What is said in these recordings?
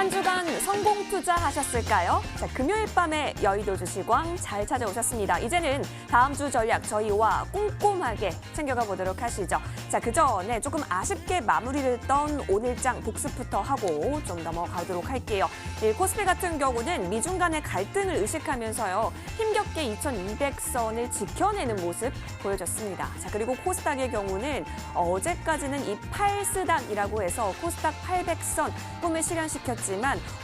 한 주간 성공 투자하셨을까요? 자, 금요일 밤에 여의도 주시광 잘 찾아오셨습니다. 이제는 다음 주 전략 저희와 꼼꼼하게 챙겨가 보도록 하시죠. 자, 그 전에 조금 아쉽게 마무리를 떤 오늘장 복습부터 하고 좀 넘어가도록 할게요. 코스피 같은 경우는 미중 간의 갈등을 의식하면서요. 힘겹게 2200선을 지켜내는 모습 보여줬습니다. 자, 그리고 코스닥의 경우는 어제까지는 이 8스닥이라고 해서 코스닥 800선 꿈을 실현시켰지만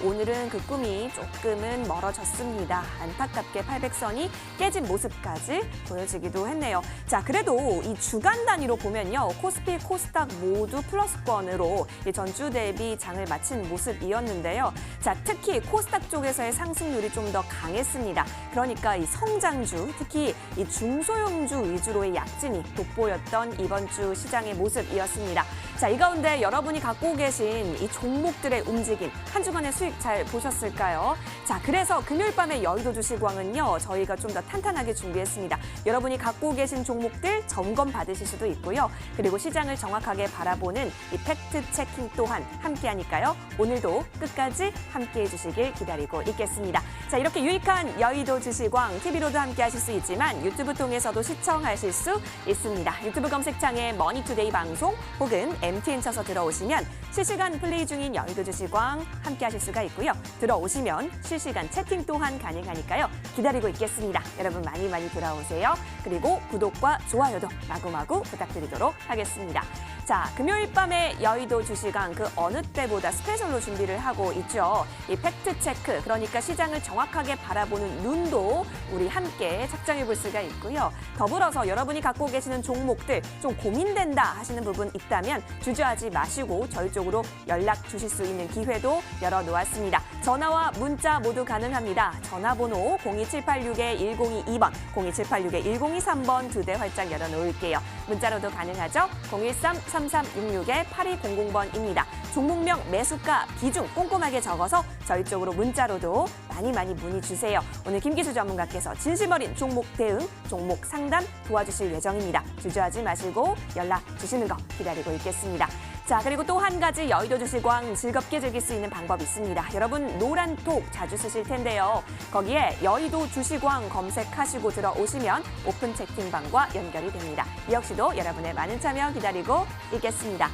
오늘은 그 꿈이 조금은 멀어졌습니다. 안타깝게 800선이 깨진 모습까지 보여지기도 했네요. 자, 그래도 이 주간 단위로 보면요. 코스피, 코스닥 모두 플러스권으로 전주 대비 장을 마친 모습이었는데요. 자, 특히 코스닥 쪽에서의 상승률이 좀 더 강했습니다. 그러니까 이 성장주, 특히 이 중소형주 위주로의 약진이 돋보였던 이번 주 시장의 모습이었습니다. 자, 이 가운데 여러분이 갖고 계신 이 종목들의 움직임, 한 주간의 수익 잘 보셨을까요? 자, 그래서 금요일 밤에 여의도 주시광은요, 저희가 좀 더 탄탄하게 준비했습니다. 여러분이 갖고 계신 종목들 점검 받으실 수도 있고요. 그리고 시장을 정확하게 바라보는 이 팩트 체킹 또한 함께하니까요. 오늘도 끝까지 함께해 주시길 기다리고 있겠습니다. 자, 이렇게 유익한 여의도 주시광 TV로도 함께하실 수 있지만 유튜브 통해서도 시청하실 수 있습니다. 유튜브 검색창에 머니투데이 방송 혹은 MTN 쳐서 들어오시면 실시간 플레이 중인 여의도 주시광 함께하실 수가 있고요. 들어오시면 실시간 채팅 또한 가능하니까요. 기다리고 있겠습니다. 여러분 많이 들어오세요. 그리고 구독과 좋아요도 마구마구 부탁드리도록 하겠습니다. 자, 금요일 밤에 여의도 주시광 그 어느 때보다 스페셜로 준비를 하고 있죠. 이 팩트 체크, 그러니까 시장을 정확하게 바라보는 눈도 우리 함께 착장해 볼 수가 있고요. 더불어서 여러분이 갖고 계시는 종목들 좀 고민된다 하시는 부분 있다면 주저하지 마시고 저희 쪽으로 연락 주실 수 있는 기회도 열어놓았습니다. 전화와 문자 모두 가능합니다. 전화번호 02786-1022번, 02786-1023번 두 대 활짝 열어놓을게요. 문자로도 가능하죠. 013-3366-8200번입니다. 종목명, 매수가, 비중 꼼꼼하게 적어서 저희 쪽으로 문자로도 많이 문의 주세요. 오늘 김기수 전문가께서 진심 어린 종목 대응, 종목 상담 도와주실 예정입니다. 주저하지 마시고 연락 주시는 거 기다리고 있겠습니다. 자, 그리고 또 한 가지 여의도 주시광 즐겁게 즐길 수 있는 방법이 있습니다. 여러분 노란톡 자주 쓰실 텐데요. 거기에 여의도 주시광 검색하시고 들어오시면 오픈 채팅방과 연결이 됩니다. 이 역시도 여러분의 많은 참여 기다리고 있겠습니다.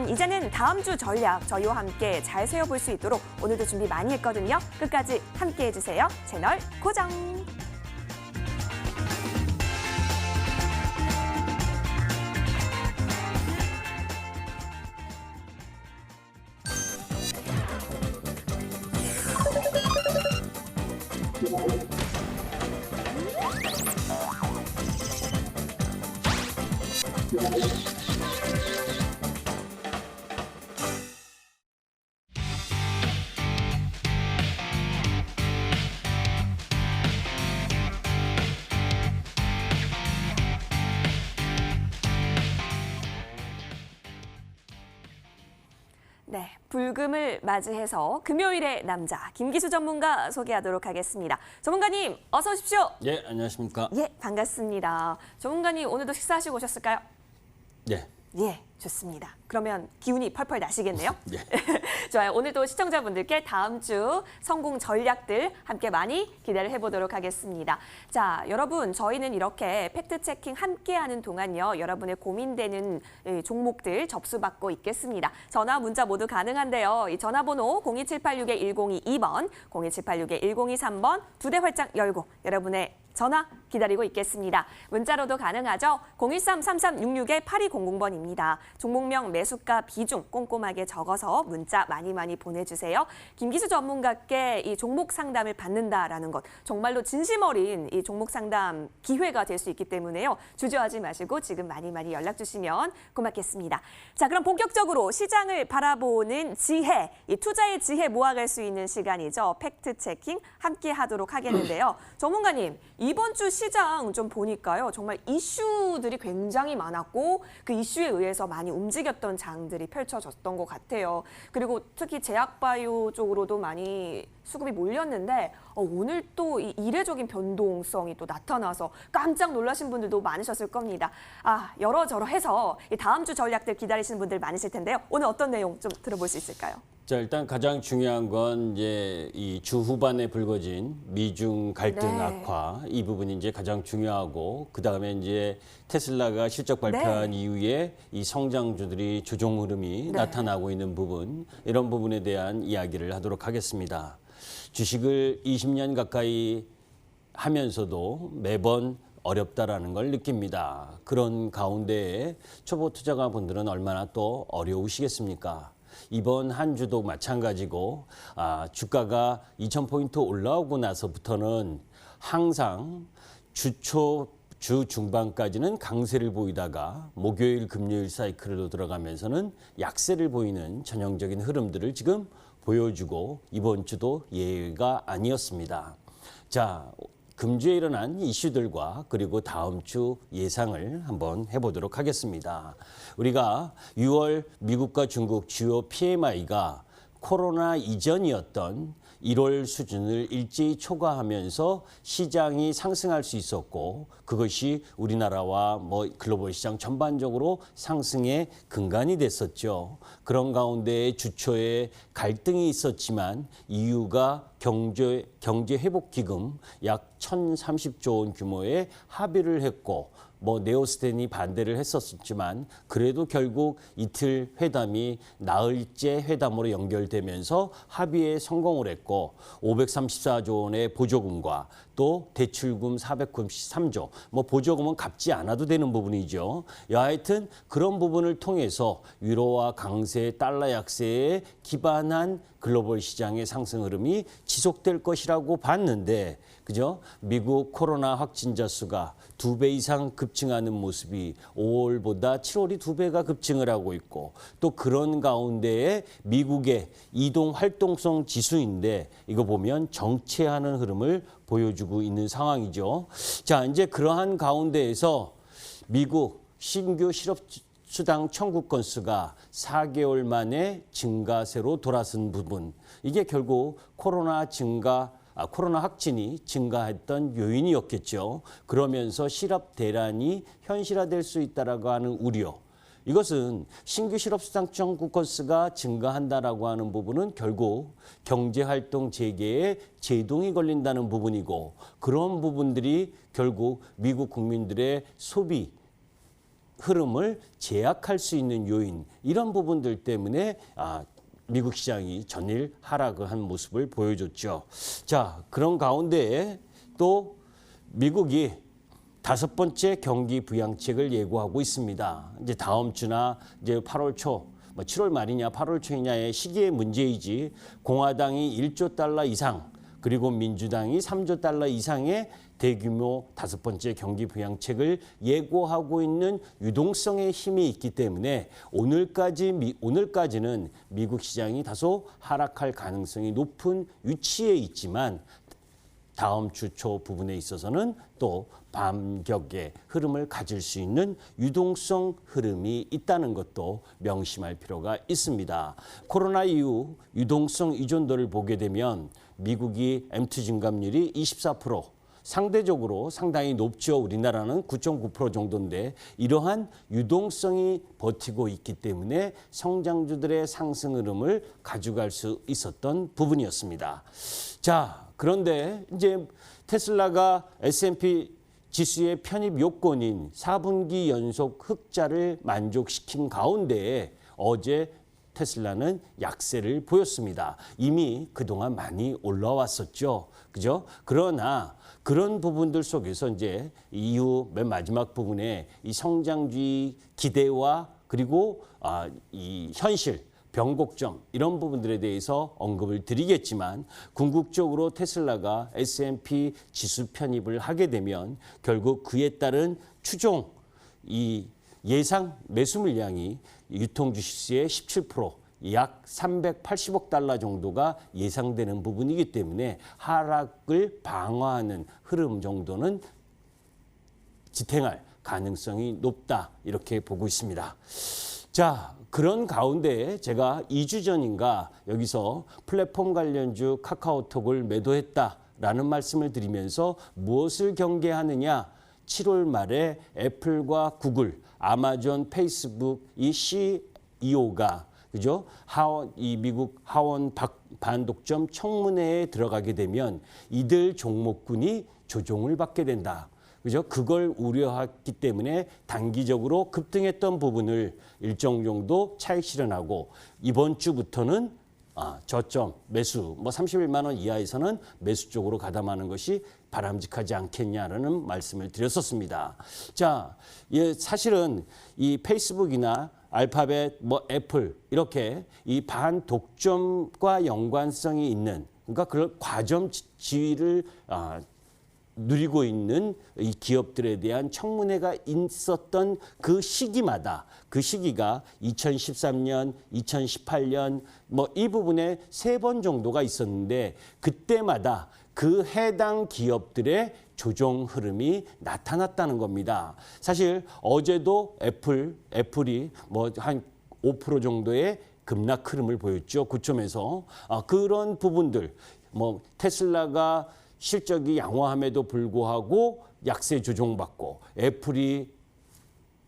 이제는 다음 주 전략 저희와 함께 잘 세워볼 수 있도록 오늘도 준비 많이 했거든요. 끝까지 함께 해주세요. 채널 고정! 네, 불금을 맞이해서 금요일의 남자 김기수 전문가 소개하도록 하겠습니다. 전문가님, 어서 오십시오. 예, 안녕하십니까. 예, 반갑습니다. 전문가님, 오늘도 식사하시고 오셨을까요? 예. 예, 좋습니다. 그러면 기운이 펄펄 나시겠네요? 예. 좋아요. 오늘도 시청자분들께 다음 주 성공 전략들 함께 많이 기대를 해보도록 하겠습니다. 자, 여러분, 저희는 이렇게 팩트체킹 함께하는 동안요. 여러분의 고민되는 종목들 접수받고 있겠습니다. 전화, 문자 모두 가능한데요. 이 전화번호 02786-1022번, 02786-1023번 두 대 활짝 열고 여러분의 전화 기다리고 있겠습니다. 문자로도 가능하죠. 013-3366-8200번입니다. 종목명, 매수가, 비중 꼼꼼하게 적어서 문자 많이 보내주세요. 김기수 전문가께 이 종목 상담을 받는다라는 것 정말로 진심 어린 이 종목 상담 기회가 될 수 있기 때문에요. 주저하지 마시고 지금 많이 연락 주시면 고맙겠습니다. 자, 그럼 본격적으로 시장을 바라보는 지혜, 이 투자의 지혜 모아갈 수 있는 시간이죠. 팩트 체킹 함께 하도록 하겠는데요. 전문가님, 이번 주 시장 좀 보니까요. 정말 이슈들이 굉장히 많았고 그 이슈에 의해서 많이 움직였던 장들이 펼쳐졌던 것 같아요. 그리고 특히 제약바이오 쪽으로도 많이 수급이 몰렸는데 오늘 또 이 이례적인 변동성이 또 나타나서 깜짝 놀라신 분들도 많으셨을 겁니다. 여러저러 해서 다음 주 전략들 기다리시는 분들 많으실 텐데요. 오늘 어떤 내용 좀 들어볼 수 있을까요? 자, 일단 가장 중요한 건 이제 이 주 후반에 불거진 미중 갈등 네. 악화 이 부분이 이제 가장 중요하고 그다음에 이제 테슬라가 실적 발표한 네. 이후에 이 성장주들이 조정 흐름이 네. 나타나고 있는 부분 이런 부분에 대한 이야기를 하도록 하겠습니다. 주식을 20년 가까이 하면서도 매번 어렵다라는 걸 느낍니다. 그런 가운데에 초보 투자가분들은 얼마나 또 어려우시겠습니까? 이번 한 주도 마찬가지고 주가가 2,000포인트 올라오고 나서부터는 항상 주 중반까지는 강세를 보이다가 목요일, 금요일 사이클로 들어가면서는 약세를 보이는 전형적인 흐름들을 지금 보여주고 이번 주도 예외가 아니었습니다. 자, 금주에 일어난 이슈들과 그리고 다음 주 예상을 한번 해보도록 하겠습니다. 우리가 6월 미국과 중국 주요 PMI가 코로나 이전이었던 1월 수준을 일제히 초과하면서 시장이 상승할 수 있었고 그것이 우리나라와 글로벌 시장 전반적으로 상승의 근간이 됐었죠. 그런 가운데 주초에 갈등이 있었지만 EU가 경제 회복 기금 약 1,030조 원 규모의 합의를 했고 네오스텐이 반대를 했었지만 그래도 결국 이틀 회담이 나흘째 회담으로 연결되면서 합의에 성공을 했고 534조 원의 보조금과 또 대출금 493조 보조금은 갚지 않아도 되는 부분이죠. 하여튼 그런 부분을 통해서 유로와 강세, 달러 약세에 기반한 글로벌 시장의 상승 흐름이 지속될 것이라고 봤는데 그죠? 미국 코로나 확진자 수가 2배 이상 급증하는 모습이 5월보다 7월이 2배가 급증을 하고 있고 또 그런 가운데에 미국의 이동 활동성 지수인데 이거 보면 정체하는 흐름을 보여주고 있는 상황이죠. 자, 이제 그러한 가운데에서 미국 신규 실업수당 청구 건수가 4개월 만에 증가세로 돌아선 부분 이게 결국 코로나 확진이 증가했던 요인이었겠죠. 그러면서 실업 대란이 현실화될 수 있다라고 하는 우려. 이것은 신규 실업수당 청구 건수가 증가한다라고 하는 부분은 결국 경제활동 재개에 제동이 걸린다는 부분이고 그런 부분들이 결국 미국 국민들의 소비 흐름을 제약할 수 있는 요인 이런 부분들 때문에 미국 시장이 전일 하락을 한 모습을 보여줬죠. 자, 그런 가운데 또 미국이 5번째 경기 부양책을 예고하고 있습니다. 이제 다음 주나 이제 8월 초, 7월 말이냐 8월 초이냐의 시기의 문제이지 공화당이 1조 달러 이상 그리고 민주당이 3조 달러 이상의 대규모 5번째 경기 부양책을 예고하고 있는 유동성의 힘이 있기 때문에 오늘까지는 미국 시장이 다소 하락할 가능성이 높은 위치에 있지만 다음 주 초 부분에 있어서는 또 반격의 흐름을 가질 수 있는 유동성 흐름이 있다는 것도 명심할 필요가 있습니다. 코로나 이후 유동성 의존도를 보게 되면 미국이 M2 증감률이 24%, 상대적으로 상당히 높죠. 우리나라는 9.9% 정도인데 이러한 유동성이 버티고 있기 때문에 성장주들의 상승 흐름을 가져갈 수 있었던 부분이었습니다. 자, 그런데 이제 테슬라가 S&P 지수의 편입 요건인 4분기 연속 흑자를 만족시킨 가운데에 어제 테슬라는 약세를 보였습니다. 이미 그동안 많이 올라왔었죠. 그죠? 그러나 그런 부분들 속에서 이제 이후 맨 마지막 부분에 이 성장주의 기대와 그리고 이 현실 변곡점 이런 부분들에 대해서 언급을 드리겠지만 궁극적으로 테슬라가 S&P 지수 편입을 하게 되면 결국 그에 따른 추종 이 예상 매수 물량이 유통주식수의 17%, 약 380억 달러 정도가 예상되는 부분이기 때문에 하락을 방어하는 흐름 정도는 지탱할 가능성이 높다 이렇게 보고 있습니다. 자, 그런 가운데 제가 2주 전인가 여기서 플랫폼 관련주 카카오톡을 매도했다라는 말씀을 드리면서 무엇을 경계하느냐 7월 말에 애플과 구글, 아마존, 페이스북 이 CEO가 그죠? 이 미국 하원 반독점 청문회에 들어가게 되면 이들 종목군이 조종을 받게 된다. 그죠? 그걸 우려했기 때문에 단기적으로 급등했던 부분을 일정 정도 차익 실현하고 이번 주부터는 저점 매수 31만 원 이하에서는 매수 쪽으로 가담하는 것이 바람직하지 않겠냐라는 말씀을 드렸었습니다. 자, 사실은 이 페이스북이나 알파벳, 애플 이렇게 이 반독점과 연관성이 있는 그러니까 그런 과점 지위를 누리고 있는 이 기업들에 대한 청문회가 있었던 그 시기마다 그 시기가 2013년, 2018년 이 부분에 3번 정도가 있었는데 그때마다 그 해당 기업들의 조정 흐름이 나타났다는 겁니다. 사실 어제도 애플이 한 5% 정도의 급락 흐름을 보였죠. 고점에서 그런 부분들 테슬라가 실적이 양호함에도 불구하고 약세 조정받고 애플이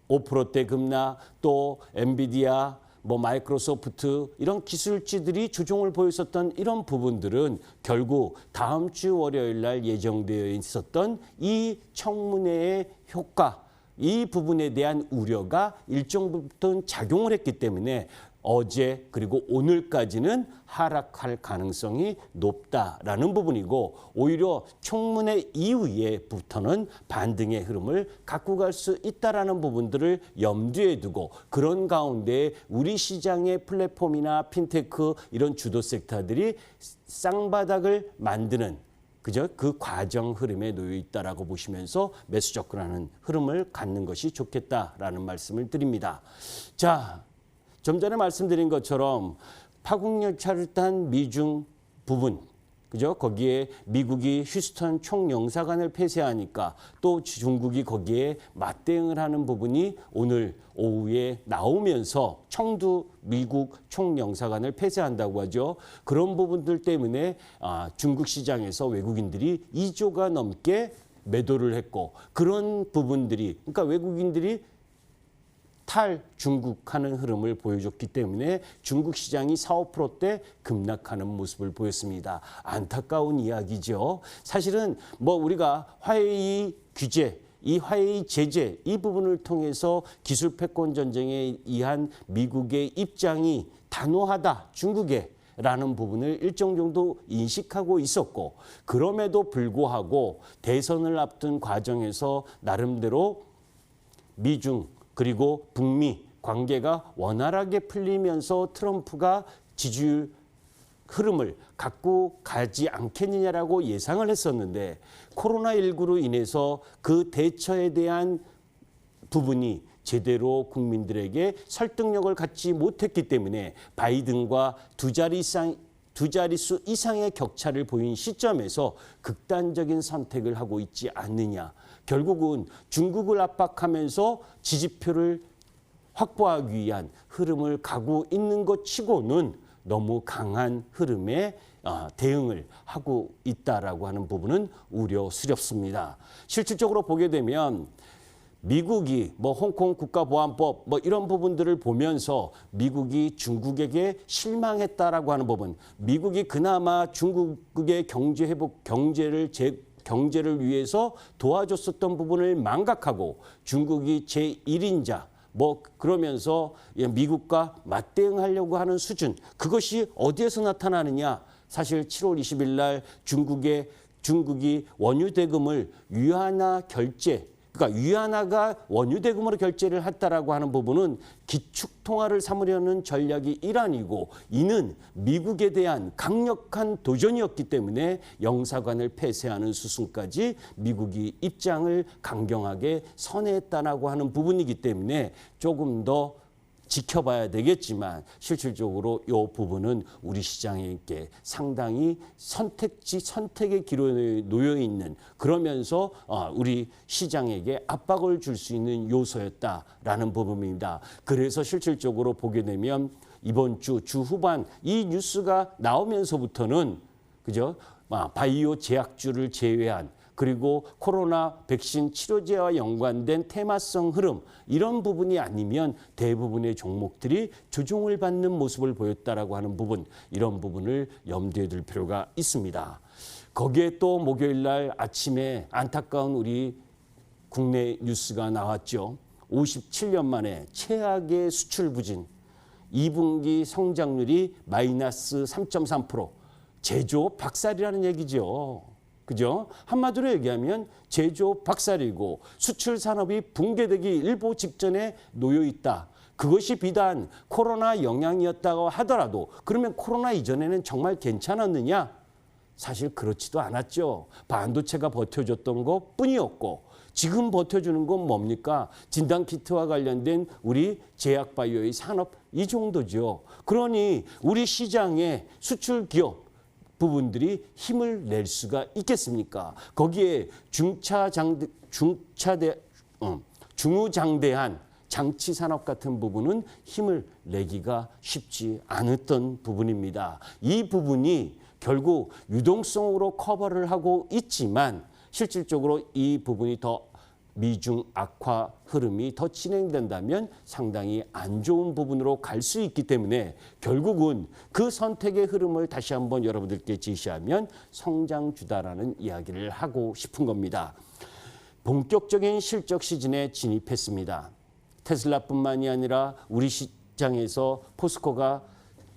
5%대 급락 또 엔비디아 마이크로소프트 이런 기술주들이 조정을 보였었던 이런 부분들은 결국 다음 주 월요일 날 예정되어 있었던 이 청문회의 효과 이 부분에 대한 우려가 일정 부분 작용을 했기 때문에 어제 그리고 오늘까지는 하락할 가능성이 높다라는 부분이고 오히려 청문회 이후에부터는 반등의 흐름을 갖고 갈 수 있다라는 부분들을 염두에 두고 그런 가운데 우리 시장의 플랫폼이나 핀테크 이런 주도 섹터들이 쌍바닥을 만드는 그죠? 그 과정 흐름에 놓여 있다라고 보시면서 매수 접근하는 흐름을 갖는 것이 좋겠다라는 말씀을 드립니다. 자, 좀 전에 말씀드린 것처럼 파국열차를 탄 미중 부분, 그죠? 거기에 미국이 휴스턴 총영사관을 폐쇄하니까 또 중국이 거기에 맞대응을 하는 부분이 오늘 오후에 나오면서 청두 미국 총영사관을 폐쇄한다고 하죠. 그런 부분들 때문에 중국 시장에서 외국인들이 2조가 넘게 매도를 했고 그런 부분들이 그러니까 외국인들이 탈중국하는 흐름을 보여줬기 때문에 중국 시장이 4~5%대 급락하는 모습을 보였습니다. 안타까운 이야기죠. 사실은 우리가 화웨이 규제, 이 화웨이 제재 이 부분을 통해서 기술 패권 전쟁에 의한 미국의 입장이 단호하다 중국에 라는 부분을 일정 정도 인식하고 있었고 그럼에도 불구하고 대선을 앞둔 과정에서 나름대로 미중 그리고 북미 관계가 원활하게 풀리면서 트럼프가 지지율 흐름을 갖고 가지 않겠느냐라고 예상을 했었는데 코로나19로 인해서 그 대처에 대한 부분이 제대로 국민들에게 설득력을 갖지 못했기 때문에 바이든과 두 자릿수 이상의 격차를 보인 시점에서 극단적인 선택을 하고 있지 않느냐. 결국은 중국을 압박하면서 지지표를 확보하기 위한 흐름을 가고 있는 것 치고는 너무 강한 흐름에 대응을 하고 있다라고 하는 부분은 우려스럽습니다. 실질적으로 보게 되면 미국이 홍콩 국가보안법 이런 부분들을 보면서 미국이 중국에게 실망했다라고 하는 부분, 미국이 그나마 중국의 경제 회복, 경제를 위해서 도와줬었던 부분을 망각하고 중국이 제1인자 그러면서 미국과 맞대응하려고 하는 수준 그것이 어디에서 나타나느냐 사실 7월 20일 날 중국이 원유 대금을 위안화 결제 그러니까 위안화가 원유 대금으로 결제를 했다라고 하는 부분은 기축 통화를 삼으려는 전략이 일환이고 이는 미국에 대한 강력한 도전이었기 때문에 영사관을 폐쇄하는 수순까지 미국이 입장을 강경하게 선회했다라고 하는 부분이기 때문에 조금 더 지켜봐야 되겠지만 실질적으로 이 부분은 우리 시장에게 상당히 선택의 기로에 놓여 있는 그러면서 우리 시장에게 압박을 줄 수 있는 요소였다라는 부분입니다. 그래서 실질적으로 보게 되면 이번 주 후반 이 뉴스가 나오면서부터는 그죠? 바이오 제약주를 제외한 그리고 코로나 백신 치료제와 연관된 테마성 흐름 이런 부분이 아니면 대부분의 종목들이 조정을 받는 모습을 보였다라고 하는 부분 이런 부분을 염두에 둘 필요가 있습니다. 거기에 또 목요일 날 아침에 안타까운 우리 국내 뉴스가 나왔죠. 57년 만에 최악의 수출 부진 2분기 성장률이 마이너스 3.3% 제조업 박살이라는 얘기죠. 그죠? 한마디로 얘기하면 제조업 박살이고 수출 산업이 붕괴되기 일보 직전에 놓여 있다. 그것이 비단 코로나 영향이었다고 하더라도 그러면 코로나 이전에는 정말 괜찮았느냐? 사실 그렇지도 않았죠. 반도체가 버텨줬던 것뿐이었고 지금 버텨주는 건 뭡니까? 진단키트와 관련된 우리 제약바이오의 산업 이 정도죠. 그러니 우리 시장의 수출 기업 부분들이 힘을 낼 수가 있겠습니까? 거기에 중우장대한 장치 산업 같은 부분은 힘을 내기가 쉽지 않았던 부분입니다. 이 부분이 결국 유동성으로 커버를 하고 있지만 실질적으로 이 부분이 더 미중 악화 흐름이 더 진행된다면 상당히 안 좋은 부분으로 갈 수 있기 때문에 결국은 그 선택의 흐름을 다시 한번 여러분들께 제시하면 성장주다라는 이야기를 하고 싶은 겁니다. 본격적인 실적 시즌에 진입했습니다. 테슬라뿐만이 아니라 우리 시장에서 포스코가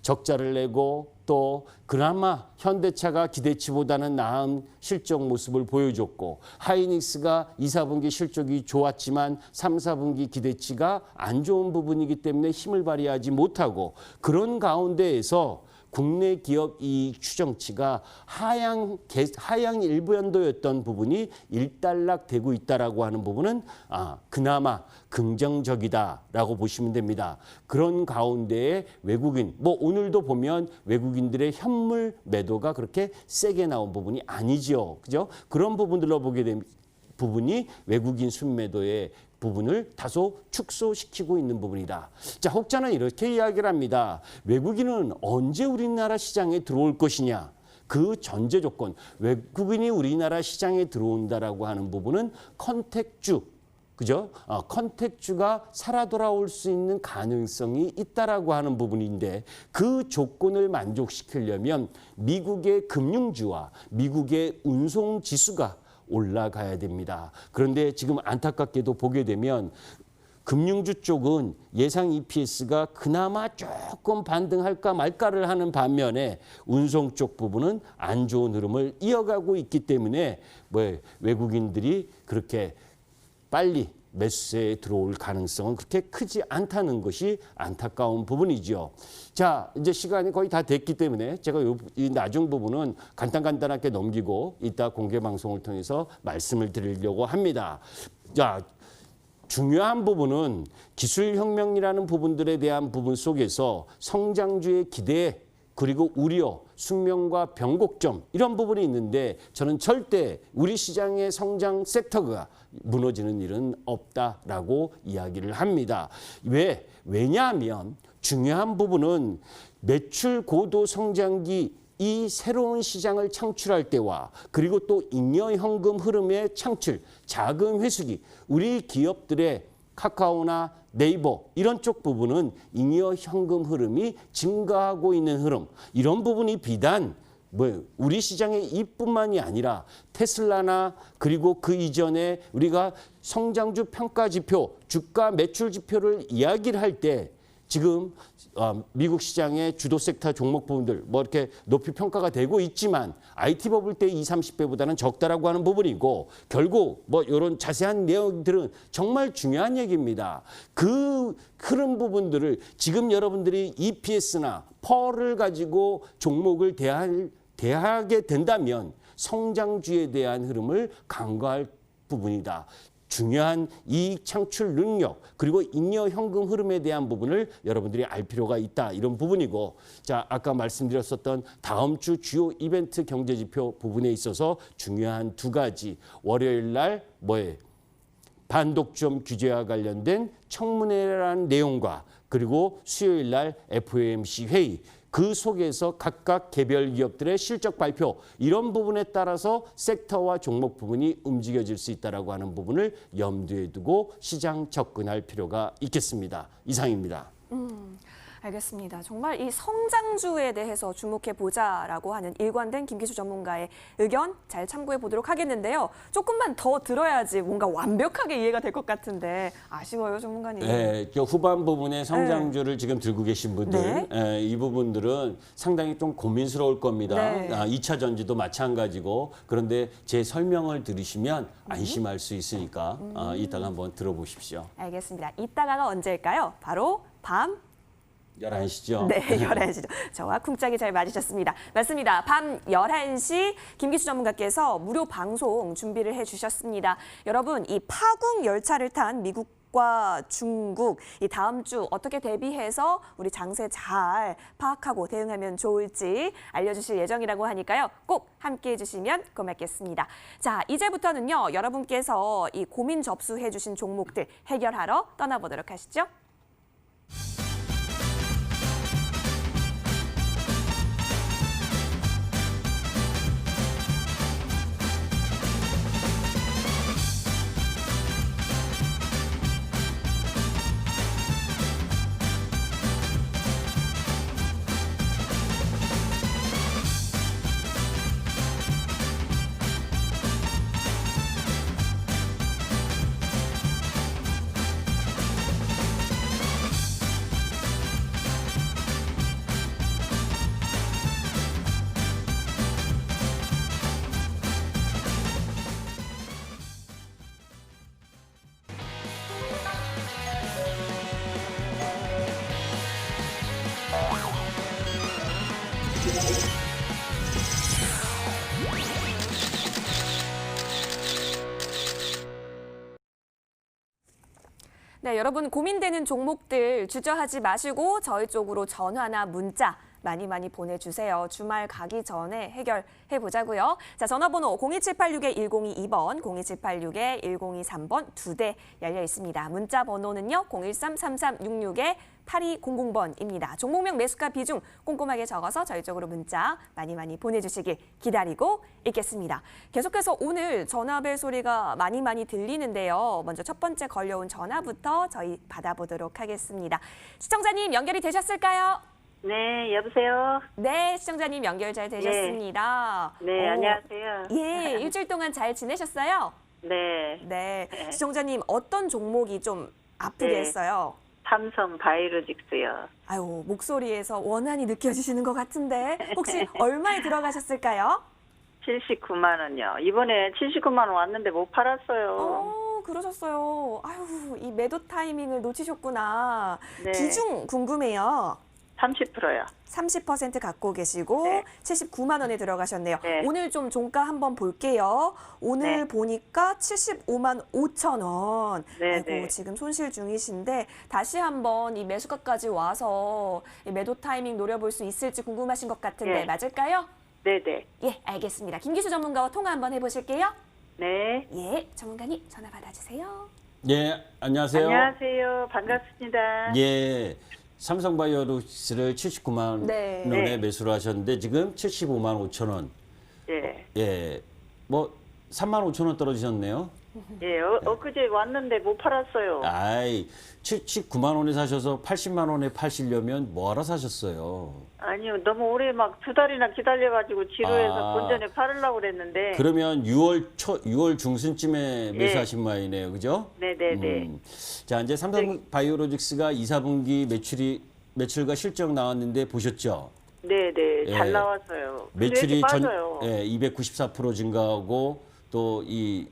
적자를 내고 또 그나마 현대차가 기대치보다는 나은 실적 모습을 보여줬고 하이닉스가 2, 4분기 실적이 좋았지만 3, 4분기 기대치가 안 좋은 부분이기 때문에 힘을 발휘하지 못하고 그런 가운데에서 국내 기업 이익 추정치가 하향 일부연도였던 부분이 일단락되고 있다라고 하는 부분은 그나마 긍정적이다라고 보시면 됩니다. 그런 가운데에 외국인 오늘도 보면 외국인들의 현물 매도가 그렇게 세게 나온 부분이 아니지요. 그죠? 그런 부분들로 보게 되면 부분이 외국인 순매도의 부분을 다소 축소시키고 있는 부분이다. 자, 혹자는 이렇게 이야기를 합니다. 외국인은 언제 우리나라 시장에 들어올 것이냐? 그 전제 조건, 외국인이 우리나라 시장에 들어온다라고 하는 부분은 컨택주, 그죠? 컨택주가 살아 돌아올 수 있는 가능성이 있다라고 하는 부분인데 그 조건을 만족시키려면 미국의 금융주와 미국의 운송 지수가 올라가야 됩니다. 그런데 지금 안타깝게도 보게 되면 금융주 쪽은 예상 EPS가 그나마 조금 반등할까 말까를 하는 반면에 운송 쪽 부분은 안 좋은 흐름을 이어가고 있기 때문에 외국인들이 그렇게 빨리 매수세에 들어올 가능성은 그렇게 크지 않다는 것이 안타까운 부분이죠. 자, 이제 시간이 거의 다 됐기 때문에 제가 이 나중 부분은 간단하게 넘기고 이따 공개 방송을 통해서 말씀을 드리려고 합니다. 자, 중요한 부분은 기술혁명이라는 부분들에 대한 부분 속에서 성장주의 기대 그리고 우려, 숙명과 변곡점 이런 부분이 있는데 저는 절대 우리 시장의 성장 섹터가 무너지는 일은 없다라고 이야기를 합니다. 왜냐하면 중요한 부분은 매출 고도 성장기 이 새로운 시장을 창출할 때와 그리고 또 잉여 현금 흐름의 창출, 자금 회수기, 우리 기업들의 카카오나 네이버 이런 쪽 부분은 잉여 현금 흐름이 증가하고 있는 흐름 이런 부분이 비단 우리 시장의 이뿐만이 아니라 테슬라나 그리고 그 이전에 우리가 성장주 평가 지표, 주가 매출 지표를 이야기를 할 때 지금 미국 시장의 주도 섹터 종목 부분들 이렇게 높이 평가가 되고 있지만 IT 버블 때 20, 30배보다는 적다라고 하는 부분이고 결국 이런 자세한 내용들은 정말 중요한 얘기입니다. 그 흐름 부분들을 지금 여러분들이 EPS나 펄을 가지고 종목을 대하게 된다면 성장주에 대한 흐름을 간과할 부분이다. 중요한 이익 창출 능력 그리고 잉여 현금 흐름에 대한 부분을 여러분들이 알 필요가 있다. 이런 부분이고 자 아까 말씀드렸었던 다음 주 주요 이벤트 경제지표 부분에 있어서 중요한 두 가지 월요일 날 반독점 규제와 관련된 청문회라는 내용과 그리고 수요일 날 FOMC 회의 그 속에서 각각 개별 기업들의 실적 발표 이런 부분에 따라서 섹터와 종목 부분이 움직여질 수 있다라고 하는 부분을 염두에 두고 시장 접근할 필요가 있겠습니다. 이상입니다. 알겠습니다. 정말 이 성장주에 대해서 주목해 보자라고 하는 일관된 김기수 전문가의 의견 잘 참고해 보도록 하겠는데요. 조금만 더 들어야지 뭔가 완벽하게 이해가 될 것 같은데 아쉬워요, 전문가님. 네, 후반 부분에 성장주를 지금 들고 계신 분들, 이 부분들은 상당히 좀 고민스러울 겁니다. 네. 2차 전지도 마찬가지고 그런데 제 설명을 들으시면 안심할 수 있으니까 이따가 한번 들어보십시오. 알겠습니다. 이따가가 언제일까요? 바로 밤 11시죠? 네, 11시죠. 저와 쿵짝이 잘 맞으셨습니다. 맞습니다. 밤 11시 김기수 전문가께서 무료 방송 준비를 해주셨습니다. 여러분, 이 파국 열차를 탄 미국과 중국, 이 다음 주 어떻게 대비해서 우리 장세 잘 파악하고 대응하면 좋을지 알려주실 예정이라고 하니까요. 꼭 함께해 주시면 고맙겠습니다. 자, 이제부터는요, 여러분께서 이 고민 접수해 주신 종목들 해결하러 떠나보도록 하시죠. 네, 여러분 고민되는 종목들 주저하지 마시고 저희 쪽으로 전화나 문자 많이 보내주세요. 주말 가기 전에 해결해 보자고요. 자, 전화번호 02786-1022번, 02786-1023번 2대 열려 있습니다. 문자 번호는요, 013-3366-8200번입니다. 종목명 매수가 비중 꼼꼼하게 적어서 저희 쪽으로 문자 많이 보내주시길 기다리고 있겠습니다. 계속해서 오늘 전화벨 소리가 많이 들리는데요. 먼저 첫 번째 걸려온 전화부터 저희 받아보도록 하겠습니다. 시청자님 연결이 되셨을까요? 네, 여보세요? 네, 시청자님 연결 잘 되셨습니다. 네, 안녕하세요. 예, 일주일 동안 잘 지내셨어요? 네, 네, 시청자님 어떤 종목이 좀 아프게 네. 했어요? 삼성 바이오로직스요. 아유, 목소리에서 원한이 느껴지시는 것 같은데 혹시 얼마에 들어가셨을까요? 79만 원요. 이번에 79만 원 왔는데 못 팔았어요. 그러셨어요. 아유, 이 매도 타이밍을 놓치셨구나. 네. 비중 궁금해요. 30%요. 30% 갖고 계시고 네. 79만 원에 들어가셨네요. 네. 오늘 좀 종가 한번 볼게요. 오늘 네. 보니까 75만 5천 원. 네, 아이고, 네. 지금 손실 중이신데 다시 한번 이 매수가까지 와서 이 매도 타이밍 노려볼 수 있을지 궁금하신 것 같은데 네. 맞을까요? 네네. 예, 알겠습니다. 김기수 전문가와 통화 한번 해보실게요. 네. 예, 전문가님 전화 받아주세요. 예, 안녕하세요. 안녕하세요. 반갑습니다. 예, 삼성바이오로직스를 79만 네. 원에 네. 매수를 하셨는데 지금 75만 5천 원. 예. 예, 뭐 3만 5천 원 떨어지셨네요. 예, 엊그제 왔는데 못 팔았어요. 아이, 79만 원에 사셔서 80만 원에 파시려면 뭐하러 사셨어요? 아니요, 너무 오래 막 2달이나 기다려가지고 지루해서 아. 본전에 팔으려고 그랬는데. 그러면 6월 중순쯤에 매수하신 모양이네요, 그죠? 네네네. 자, 이제 삼성바이오로직스가 2, 4분기 매출과 실적 나왔는데 보셨죠? 네네, 예. 잘 나왔어요. 근데 매출이 왜 이렇게 빠져요? 294% 증가하고 또 이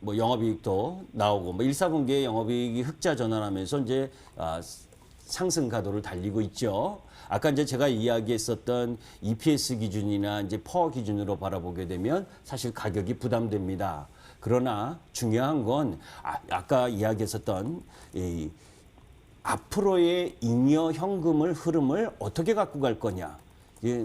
뭐 영업이익도 나오고 뭐 1, 4분기에 영업이익이 흑자 전환하면서 이제 상승 가도를 달리고 있죠. 아까 이제 제가 이야기했었던 EPS 기준이나 이제 퍼 기준으로 바라보게 되면 사실 가격이 부담됩니다. 그러나 중요한 건 아까 이야기했었던 이 앞으로의 잉여 현금을 흐름을 어떻게 갖고 갈 거냐.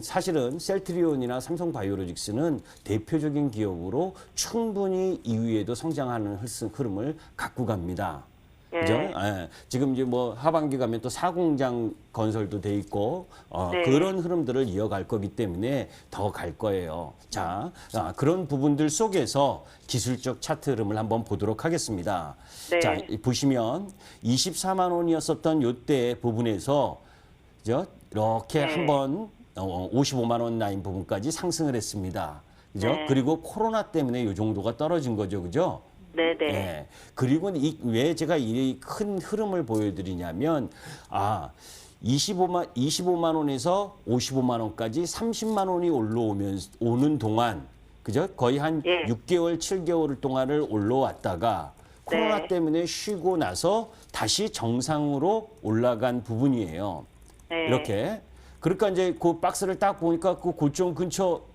사실은 셀트리온이나 삼성바이오로직스는 대표적인 기업으로 충분히 이후에도 성장하는 흐름을 갖고 갑니다. 예. 그죠? 예. 지금 이제 뭐 하반기 가면 또 사공장 건설도 돼 있고 네. 그런 흐름들을 이어갈 거기 때문에 더 갈 거예요. 자, 그런 부분들 속에서 기술적 차트 흐름을 한번 보도록 하겠습니다. 네. 자, 보시면 24만 원이었었던 요때 부분에서 그죠? 이렇게 네. 한번 55만 원 라인 부분까지 상승을 했습니다. 그죠? 네. 그리고 코로나 때문에 이 정도가 떨어진 거죠. 그죠? 네네. 예. 그리고 왜 제가 이 큰 흐름을 보여드리냐면 25만 원에서 55만 원까지 30만 원이 오는 동안 그죠? 거의 한 예. 6개월, 7개월 동안을 올라왔다가 코로나 네. 때문에 쉬고 나서 다시 정상으로 올라간 부분이에요. 네. 이렇게. 그러니까 이제 그 박스를 딱 보니까 그 고점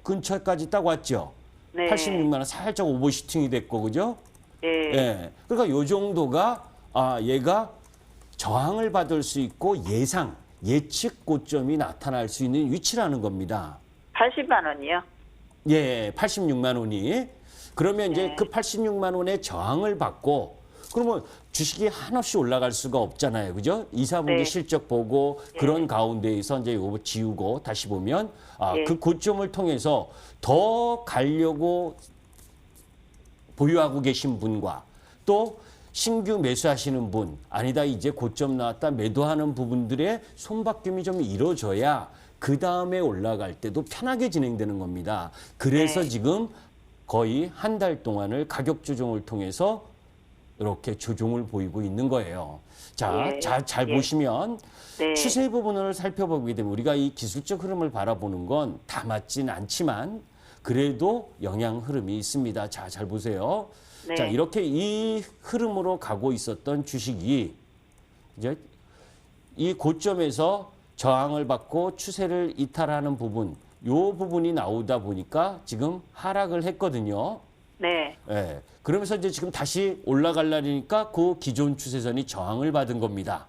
근처까지 딱 왔죠. 네. 86만 원 살짝 오버슈팅이 됐고 그죠? 예. 예. 그러니까 요 정도가 얘가 저항을 받을 수 있고 예측 고점이 나타날 수 있는 위치라는 겁니다. 80만 원이요? 예, 86만 원이. 그러면 이제 네. 그 86만 원의 저항을 받고 그러면 주식이 한없이 올라갈 수가 없잖아요. 그죠? 2, 4분기 네. 실적 보고 그런 가운데에서 이제 요거 지우고 다시 보면 예. 그 고점을 통해서 더 가려고 보유하고 계신 분과 또 신규 매수하시는 분, 아니다 이제 고점 나왔다 매도하는 부분들의 손바뀜이 좀 이루어져야 그 다음에 올라갈 때도 편하게 진행되는 겁니다. 그래서 네. 지금 거의 한 달 동안을 가격 조정을 통해서 이렇게 조정을 보이고 있는 거예요. 자, 예. 잘 예. 보시면 네. 추세 부분을 살펴보게 되면 우리가 이 기술적 흐름을 바라보는 건 다 맞진 않지만 그래도 영향 흐름이 있습니다. 자, 잘 보세요. 네. 자, 이렇게 이 흐름으로 가고 있었던 주식이 이제 이 고점에서 저항을 받고 추세를 이탈하는 부분, 요 부분이 나오다 보니까 지금 하락을 했거든요. 네. 예. 그러면서 이제 지금 다시 올라가려니까 그 기존 추세선이 저항을 받은 겁니다.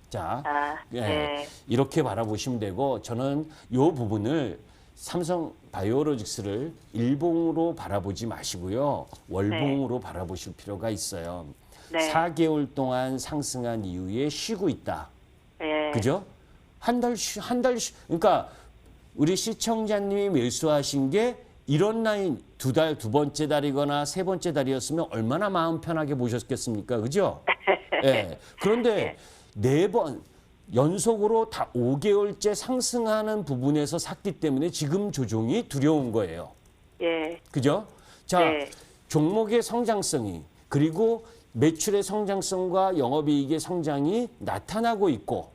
자, 네. 이렇게 바라보시면 되고 저는 요 부분을 삼성 바이오로직스를 일봉으로 바라보지 마시고요. 월봉으로 바라보실 필요가 있어요. 네. 4개월 동안 상승한 이후에 쉬고 있다. 예. 그죠? 그러니까 우리 시청자님이 매수하신 게 이런 라인 두 번째 달이거나 세 번째 달이었으면 얼마나 마음 편하게 보셨겠습니까? 그죠? 예. 그런데 네 번 연속으로 다 5개월째 상승하는 부분에서 샀기 때문에 지금 조정이 두려운 거예요. 예. 그죠? 자, 네. 종목의 성장성이 그리고 매출의 성장성과 영업이익의 성장이 나타나고 있고